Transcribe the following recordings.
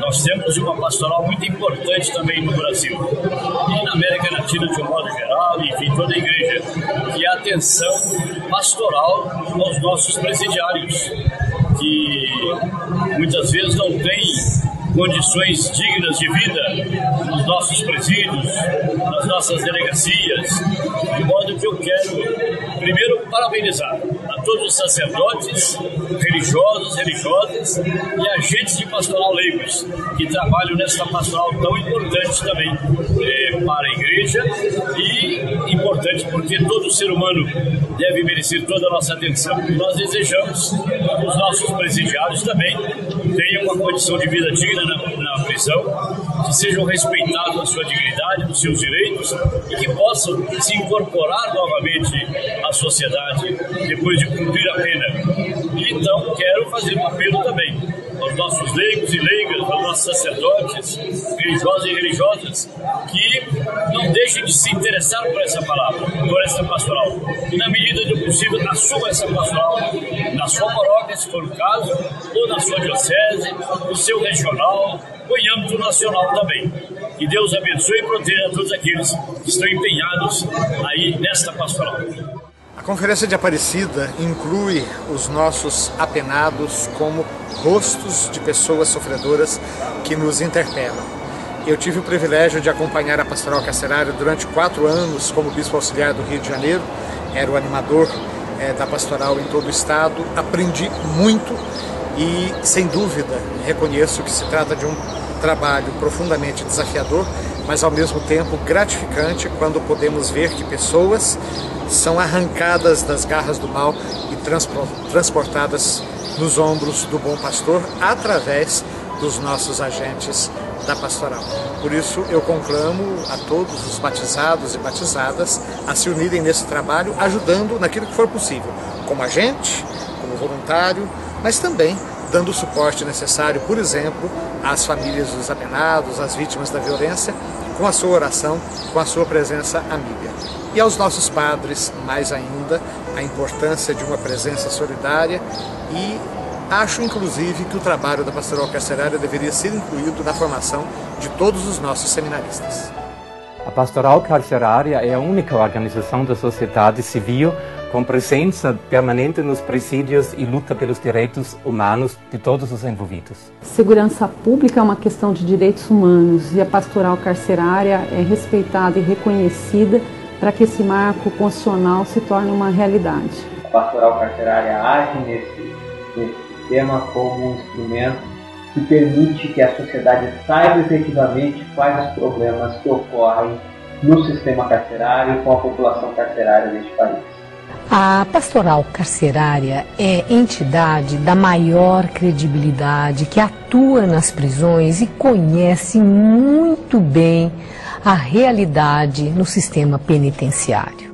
Nós temos uma pastoral muito importante também no Brasil e na América Latina de um modo geral, enfim, toda a igreja, que é a atenção pastoral aos nossos presidiários, que muitas vezes não têm condições dignas de vida nos nossos presídios, nas nossas delegacias, de modo que eu quero, primeiro, parabenizar a todos os sacerdotes, religiosos, religiosas e agentes de pastoral leigos que trabalham nesta pastoral tão importante também para a igreja e importante porque todo ser humano deve merecer toda a nossa atenção. E nós desejamos que os nossos presidiários também tenham uma condição de vida digna na prisão, que sejam respeitados na sua dignidade, nos seus direitos e que possam se incorporar novamente à sociedade depois de cumprir a pena. E então quero fazer um apelo também aos nossos leigos e leigas, aos nossos sacerdotes, religiosos e religiosas, que não deixem de se interessar por essa palavra, por essa pastoral. E na medida do possível, assumam essa pastoral na sua paróquia, se for o caso, ou na sua diocese, no seu regional, ou em âmbito nacional também. Que Deus abençoe e proteja todos aqueles que estão empenhados aí nesta pastoral. A Conferência de Aparecida inclui os nossos apenados como rostos de pessoas sofredoras que nos interpelam. Eu tive o privilégio de acompanhar a Pastoral Carcerária durante 4 anos como Bispo Auxiliar do Rio de Janeiro, era o animador da pastoral em todo o estado, aprendi muito e, sem dúvida, reconheço que se trata de um trabalho profundamente desafiador, mas ao mesmo tempo gratificante quando podemos ver que pessoas são arrancadas das garras do mal e transportadas nos ombros do bom pastor através dos nossos agentes da pastoral. Por isso eu conclamo a todos os batizados e batizadas a se unirem nesse trabalho, ajudando naquilo que for possível, como agente, como voluntário, mas também dando o suporte necessário, por exemplo, às famílias dos apenados, às vítimas da violência, com a sua oração, com a sua presença amiga. E aos nossos padres, mais ainda, a importância de uma presença solidária e acho, inclusive, que o trabalho da Pastoral Carcerária deveria ser incluído na formação de todos os nossos seminaristas. A Pastoral Carcerária é a única organização da sociedade civil com presença permanente nos presídios e luta pelos direitos humanos de todos os envolvidos. Segurança pública é uma questão de direitos humanos e a Pastoral Carcerária é respeitada e reconhecida para que esse marco constitucional se torne uma realidade. A Pastoral Carcerária age nesse sistema como um instrumento que permite que a sociedade saiba efetivamente quais os problemas que ocorrem no sistema carcerário e com a população carcerária deste país. A Pastoral Carcerária é entidade da maior credibilidade, que atua nas prisões e conhece muito bem a realidade no sistema penitenciário.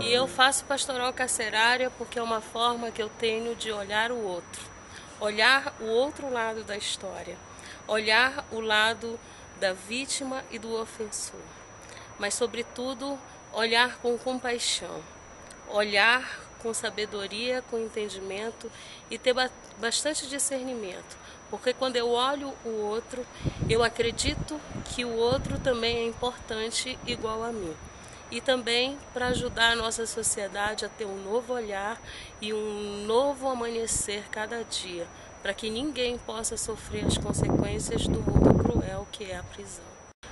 E eu faço pastoral carcerária porque é uma forma que eu tenho de olhar o outro. Olhar o outro lado da história. Olhar o lado da vítima e do ofensor. Mas, sobretudo, olhar com compaixão. Olhar com sabedoria, com entendimento e ter bastante discernimento. Porque quando eu olho o outro, eu acredito que o outro também é importante igual a mim. E também para ajudar a nossa sociedade a ter um novo olhar e um novo amanhecer cada dia, para que ninguém possa sofrer as consequências do mundo cruel que é a prisão.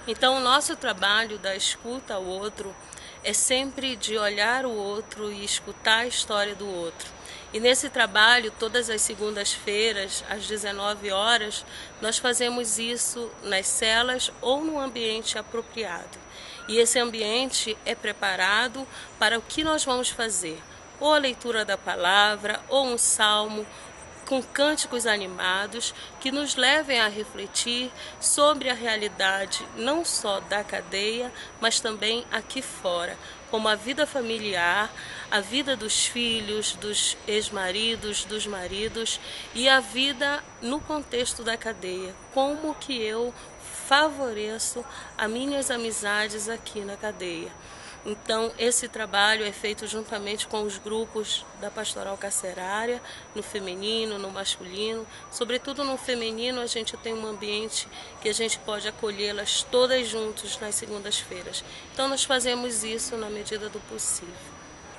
Então, o nosso trabalho da escuta ao outro é sempre de olhar o outro e escutar a história do outro. E nesse trabalho, todas as segundas-feiras, às 19 horas, nós fazemos isso nas celas ou no ambiente apropriado. E esse ambiente é preparado para o que nós vamos fazer, ou a leitura da palavra, ou um salmo, com cânticos animados que nos levem a refletir sobre a realidade não só da cadeia, mas também aqui fora, como a vida familiar, a vida dos filhos, dos ex-maridos, dos maridos e a vida no contexto da cadeia. Como que eu favoreço as minhas amizades aqui na cadeia. Então, esse trabalho é feito juntamente com os grupos da pastoral carcerária, no feminino, no masculino. Sobretudo no feminino, a gente tem um ambiente que a gente pode acolhê-las todas juntas nas segundas-feiras. Então, nós fazemos isso na medida do possível.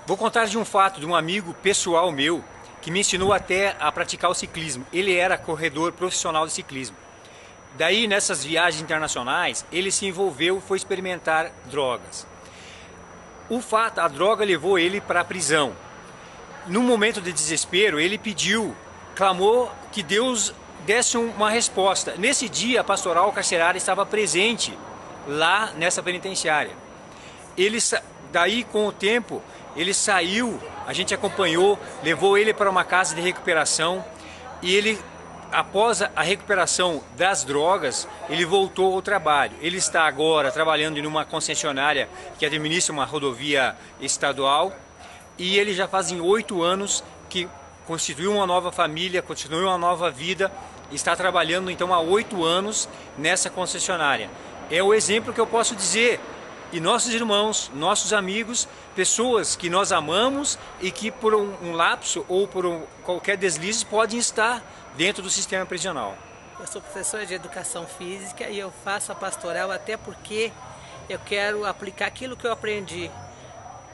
Vou contar de um fato de um amigo pessoal meu que me ensinou até a praticar o ciclismo. Ele era corredor profissional de ciclismo. Daí, nessas viagens internacionais, ele se envolveu e foi experimentar drogas. A droga levou ele para a prisão. Num momento de desespero, ele clamou que Deus desse uma resposta. Nesse dia, a pastoral carcerária estava presente lá nessa penitenciária. Daí, com o tempo, ele saiu, a gente acompanhou, levou ele para uma casa de recuperação e ele, após a recuperação das drogas, ele voltou ao trabalho. Ele está agora trabalhando em uma concessionária que administra uma rodovia estadual e ele já fazem 8 anos que constituiu uma nova família, constituiu uma nova vida, está trabalhando então há 8 anos nessa concessionária. É o exemplo que eu posso dizer. E nossos irmãos, nossos amigos, pessoas que nós amamos e que por um lapso ou por qualquer deslize podem estar dentro do sistema prisional. Eu sou professora de educação física e eu faço a pastoral até porque eu quero aplicar aquilo que eu aprendi.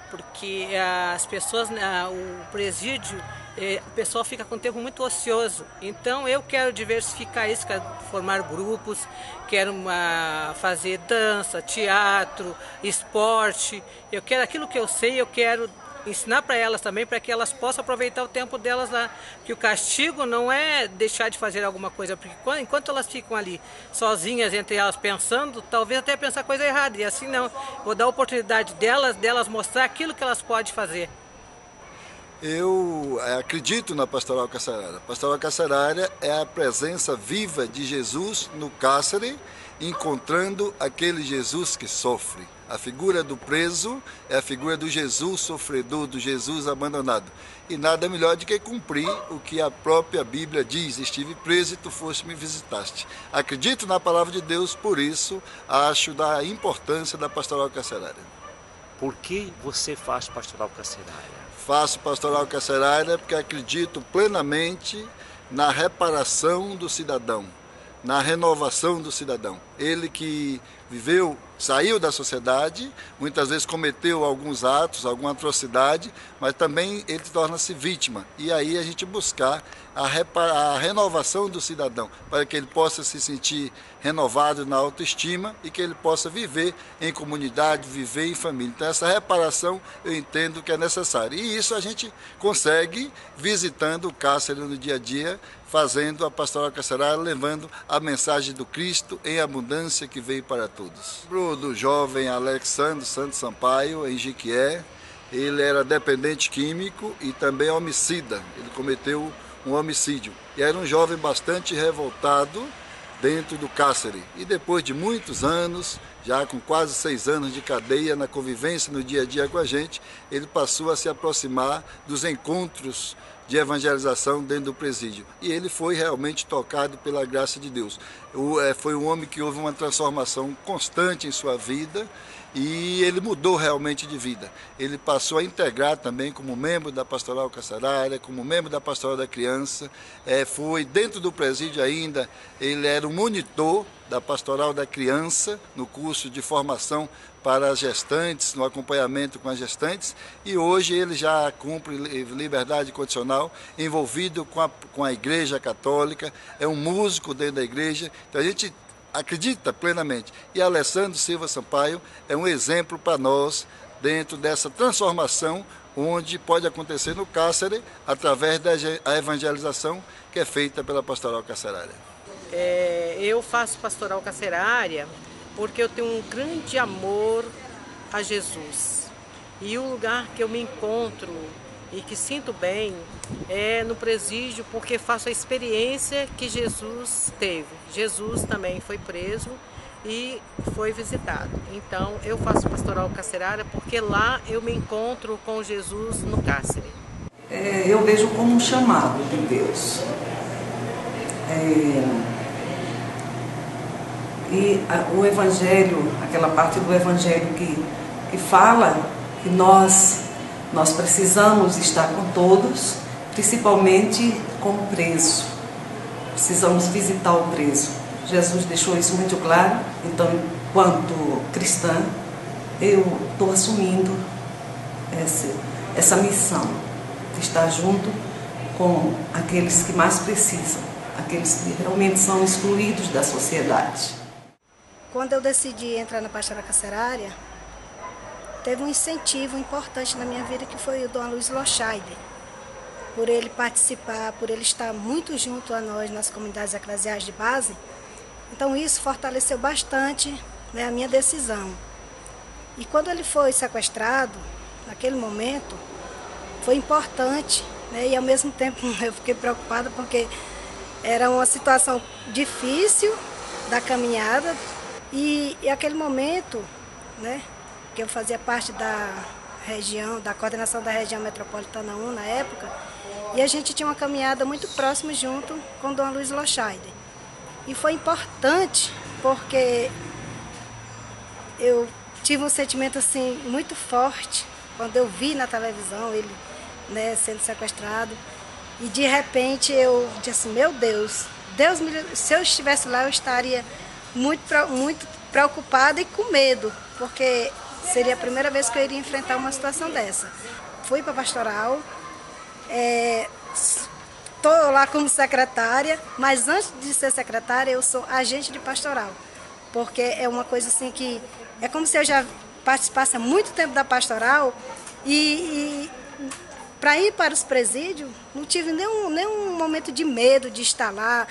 Porque as pessoas, o presídio, o pessoal fica com o tempo muito ocioso. Então eu quero diversificar isso, quero formar grupos, quero fazer dança, teatro, esporte. Eu quero aquilo que eu sei, eu quero ensinar para elas também, para que elas possam aproveitar o tempo delas lá. Que o castigo não é deixar de fazer alguma coisa, porque enquanto elas ficam ali sozinhas entre elas pensando, talvez até pensar coisa errada. E assim não, vou dar a oportunidade delas mostrar aquilo que elas podem fazer. Eu acredito na pastoral carcerária. A pastoral carcerária é a presença viva de Jesus no cárcere, encontrando aquele Jesus que sofre. A figura do preso é a figura do Jesus sofredor, do Jesus abandonado. E nada melhor do que cumprir o que a própria Bíblia diz: estive preso e tu foste me visitaste. Acredito na palavra de Deus, por isso acho da importância da pastoral carcerária. Por que você faz pastoral carcerária? Faço pastoral carcerária porque acredito plenamente na reparação do cidadão, na renovação do cidadão. Ele que saiu da sociedade, muitas vezes cometeu alguns atos, alguma atrocidade, mas também ele torna-se vítima. E aí a gente buscar a renovação do cidadão, para que ele possa se sentir renovado na autoestima e que ele possa viver em comunidade, viver em família. Então essa reparação eu entendo que é necessária. E isso a gente consegue visitando o cárcere no dia a dia, fazendo a pastoral carcerária, levando a mensagem do Cristo em abundância que veio para todos. Do jovem Alexandre Santos Sampaio, em Jequié, ele era dependente químico e também homicida. Ele cometeu um homicídio e era um jovem bastante revoltado dentro do cárcere. E depois de muitos anos, já com quase 6 anos de cadeia, na convivência no dia a dia com a gente, ele passou a se aproximar dos encontros de evangelização dentro do presídio. E ele foi realmente tocado pela graça de Deus. Foi um homem que houve uma transformação constante em sua vida e ele mudou realmente de vida. Ele passou a integrar também como membro da Pastoral Carcerária, como membro da Pastoral da Criança. Foi dentro do presídio ainda, ele era um monitor da Pastoral da Criança, no curso de formação para as gestantes, no acompanhamento com as gestantes, e hoje ele já cumpre liberdade condicional, envolvido com a Igreja Católica, é um músico dentro da igreja, então a gente acredita plenamente. E Alessandro Silva Sampaio é um exemplo para nós dentro dessa transformação onde pode acontecer no cárcere através da evangelização que é feita pela Pastoral Carcerária. Eu faço Pastoral Carcerária porque eu tenho um grande amor a Jesus. E o lugar que eu me encontro e que sinto bem é no presídio, porque faço a experiência que Jesus teve. Jesus também foi preso e foi visitado. Então eu faço Pastoral Carcerária porque lá eu me encontro com Jesus no cárcere. Eu vejo como um chamado de Deus. E o Evangelho, aquela parte do Evangelho que fala que nós precisamos estar com todos, principalmente com o preso. Precisamos visitar o preso. Jesus deixou isso muito claro, então, enquanto cristã, eu estou assumindo essa missão de estar junto com aqueles que mais precisam, aqueles que realmente são excluídos da sociedade. Quando eu decidi entrar na Pastoral Carcerária, teve um incentivo importante na minha vida, que foi o Dom Luiz Lochaide. Por ele participar, por ele estar muito junto a nós nas comunidades eclesiais de base. Então isso fortaleceu bastante, né, a minha decisão. E quando ele foi sequestrado, naquele momento, foi importante, né, e ao mesmo tempo eu fiquei preocupada porque era uma situação difícil da caminhada. E aquele momento, né, que eu fazia parte da região, da coordenação da região metropolitana 1 na época, e a gente tinha uma caminhada muito próxima junto com o Dom Luiz Lochaide. E foi importante porque eu tive um sentimento assim muito forte quando eu vi na televisão ele, né, sendo sequestrado, e de repente eu disse assim, meu Deus, se eu estivesse lá eu estaria muito preocupada e com medo, porque seria a primeira vez que eu iria enfrentar uma situação dessa. Fui para a pastoral, estou lá como secretária, mas antes de ser secretária eu sou agente de pastoral, porque é uma coisa assim que é como se eu já participasse há muito tempo da pastoral e para ir para os presídios não tive nenhum momento de medo de estar lá,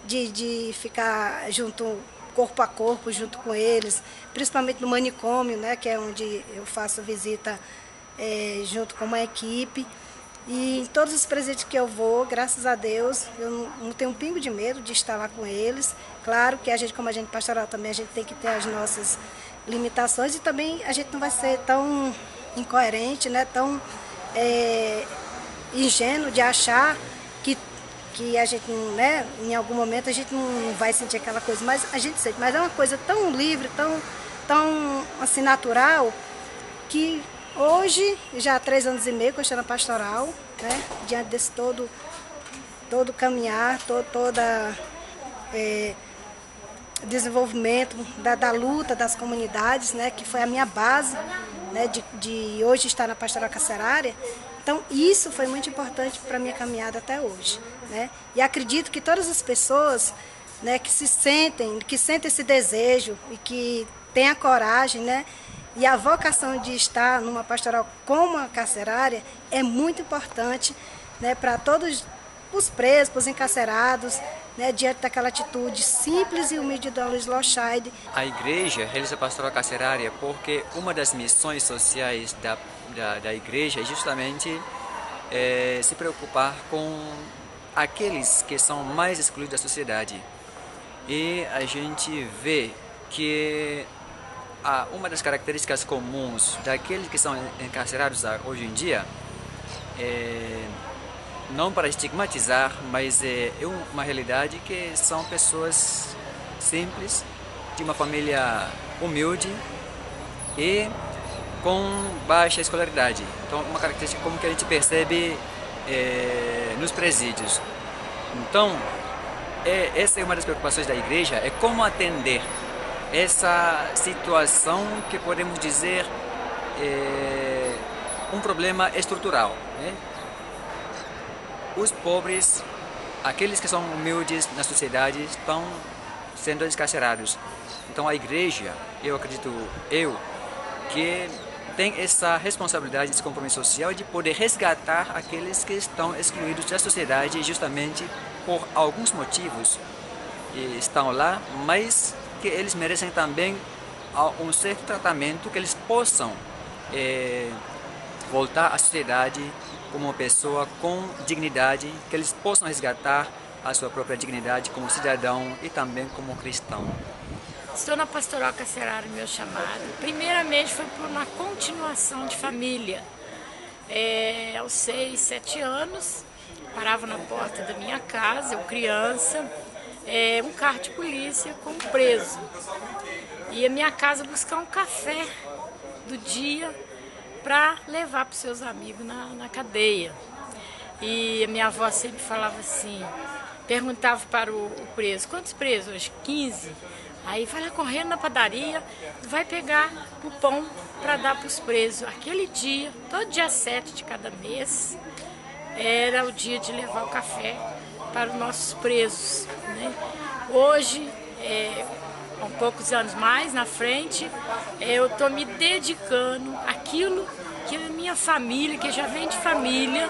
de ficar junto, corpo a corpo, junto com eles, principalmente no manicômio, né, que é onde eu faço visita junto com uma equipe. E em todos os presídios que eu vou, graças a Deus, eu não tenho um pingo de medo de estar lá com eles. Claro que a gente, como agente pastoral também, a gente tem que ter as nossas limitações e também a gente não vai ser tão incoerente, né, tão ingênuo de achar que a gente, né, em algum momento a gente não vai sentir aquela coisa, mas a gente sente. Mas é uma coisa tão livre, tão assim, natural, que hoje, já há 3 anos e meio que eu estou na pastoral, né, diante desse todo caminhar, toda desenvolvimento da luta das comunidades, né, que foi a minha base, né, de hoje estar na Pastoral Carcerária. Então isso foi muito importante para a minha caminhada até hoje, né? E acredito que todas as pessoas, né, que sentem esse desejo e que têm a coragem, né, e a vocação de estar numa pastoral como a carcerária é muito importante, né, para todos os presos, para os encarcerados, né, diante daquela atitude simples e humilde de Dom Luiz Lochaide. A igreja realiza a pastoral carcerária porque uma das missões sociais da igreja é justamente se preocupar com aqueles que são mais excluídos da sociedade. E a gente vê que uma das características comuns daqueles que são encarcerados hoje em dia, não para estigmatizar, mas é uma realidade que são pessoas simples, de uma família humilde e com baixa escolaridade. Então, uma característica como que a gente percebe nos presídios. Então, essa é uma das preocupações da igreja, é como atender essa situação que podemos dizer um problema estrutural, né? Os pobres, aqueles que são humildes na sociedade, estão sendo encarcerados. Então a igreja, eu acredito, que tem essa responsabilidade, esse compromisso social de poder resgatar aqueles que estão excluídos da sociedade justamente por alguns motivos e estão lá, mas que eles merecem também um certo tratamento, que eles possam voltar à sociedade como uma pessoa com dignidade, que eles possam resgatar a sua própria dignidade como cidadão e também como cristão. Estou na Pastoral Carcerária, meu chamado. Primeiramente foi por uma continuação de família. Aos 6, 7 anos, parava na porta da minha casa, eu criança, um carro de polícia com um preso. Ia à minha casa buscar um café do dia para levar para os seus amigos na cadeia. E a minha avó sempre falava assim, perguntava para o preso, quantos presos hoje? 15. Aí vai lá correndo na padaria, vai pegar o pão para dar para os presos. Aquele dia, todo dia 7 de cada mês, era o dia de levar o café para os nossos presos, né? Hoje, há poucos anos mais na frente, eu estou me dedicando àquilo que a minha família, que já vem de família,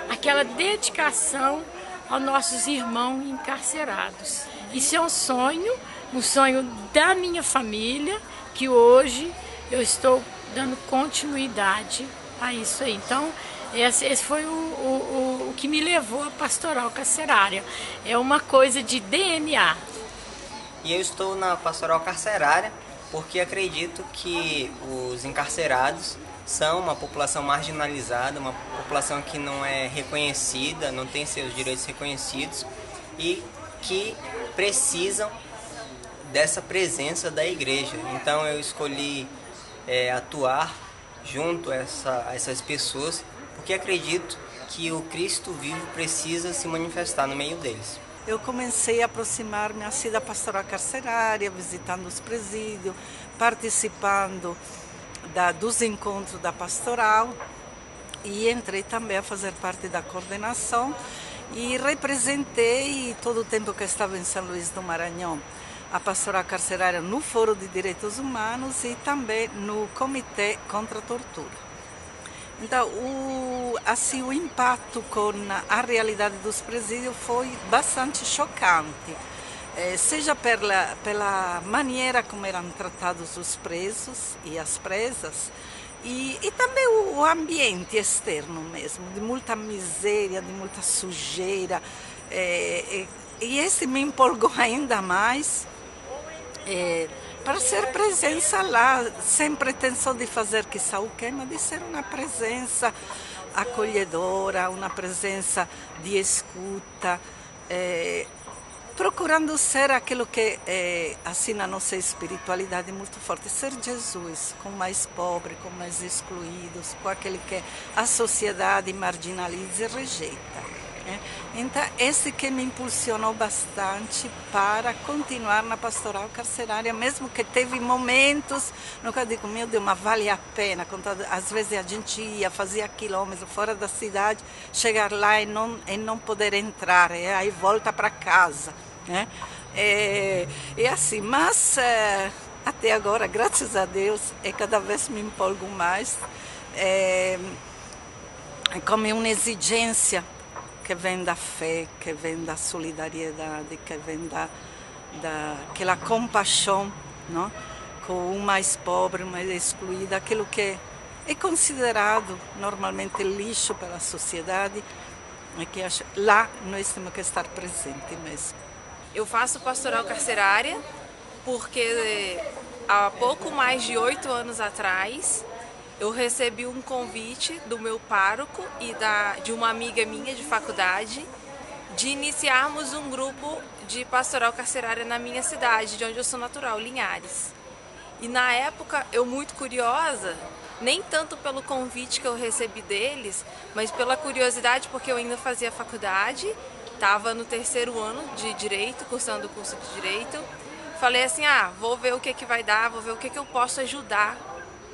aquela dedicação aos nossos irmãos encarcerados. Isso é um sonho da minha família, que hoje eu estou dando continuidade a isso aí. Então, esse foi o que me levou à Pastoral Carcerária. É uma coisa de DNA. E eu estou na Pastoral Carcerária porque acredito que os encarcerados são uma população marginalizada, uma população que não é reconhecida, não tem seus direitos reconhecidos e que precisam dessa presença da igreja. Então eu escolhi atuar junto a essas pessoas, porque acredito que o Cristo vivo precisa se manifestar no meio deles. Eu comecei a aproximar-me assim da Pastoral Carcerária, visitando os presídios, participando dos encontros da pastoral, e entrei também a fazer parte da coordenação e representei todo o tempo que estava em São Luís do Maranhão a Pastoral Carcerária no Fórum de Direitos Humanos e também no Comitê contra a Tortura. Então, o impacto com a realidade dos presídios foi bastante chocante, seja pela maneira como eram tratados os presos e as presas, e também o ambiente externo mesmo, de muita miséria, de muita sujeira, e esse me empolgou ainda mais para ser presença lá, sem pretensão de fazer que o quê, mas de ser uma presença acolhedora, uma presença de escuta, procurando ser aquilo que assim na nossa espiritualidade muito forte, ser Jesus com mais pobres, com mais excluídos, com aquele que a sociedade marginaliza e rejeita. Então, esse que me impulsionou bastante para continuar na Pastoral Carcerária, mesmo que teve momentos, nunca digo, meu Deus, mas vale a pena, às vezes a gente ia, fazia quilômetros fora da cidade, chegar lá e não poder entrar, aí volta para casa, né? E assim, mas até agora, graças a Deus, cada vez me empolgo mais, como uma exigência que vem da fé, que vem da solidariedade, que vem daquela compaixão, não? Com o mais pobre, o mais excluído, aquilo que é considerado normalmente lixo pela sociedade, é que lá nós temos que estar presentes mesmo. Eu faço Pastoral Carcerária porque há pouco mais de 8 anos atrás, eu recebi um convite do meu pároco e de uma amiga minha de faculdade de iniciarmos um grupo de pastoral carcerária na minha cidade, de onde eu sou natural, Linhares. E na época, eu muito curiosa, nem tanto pelo convite que eu recebi deles, mas pela curiosidade, porque eu ainda fazia faculdade, estava no 3º ano de Direito, cursando o curso de Direito. Falei assim, vou ver o que vai dar, vou ver o que eu posso ajudar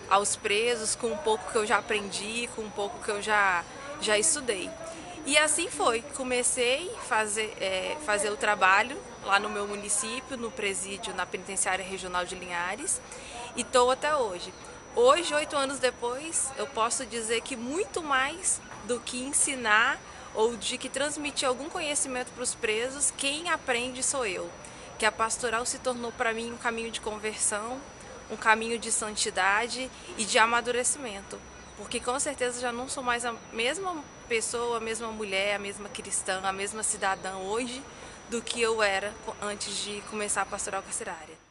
aos presos com um pouco que eu já aprendi, com um pouco que eu já estudei. E assim foi, comecei a fazer o trabalho lá no meu município, no presídio, na Penitenciária Regional de Linhares, e estou até hoje. Hoje, 8 anos depois, eu posso dizer que muito mais do que ensinar ou de que transmitir algum conhecimento para os presos, quem aprende sou eu. Que a pastoral se tornou para mim um caminho de conversão, um caminho de santidade e de amadurecimento. Porque com certeza já não sou mais a mesma pessoa, a mesma mulher, a mesma cristã, a mesma cidadã hoje do que eu era antes de começar a pastoral carcerária.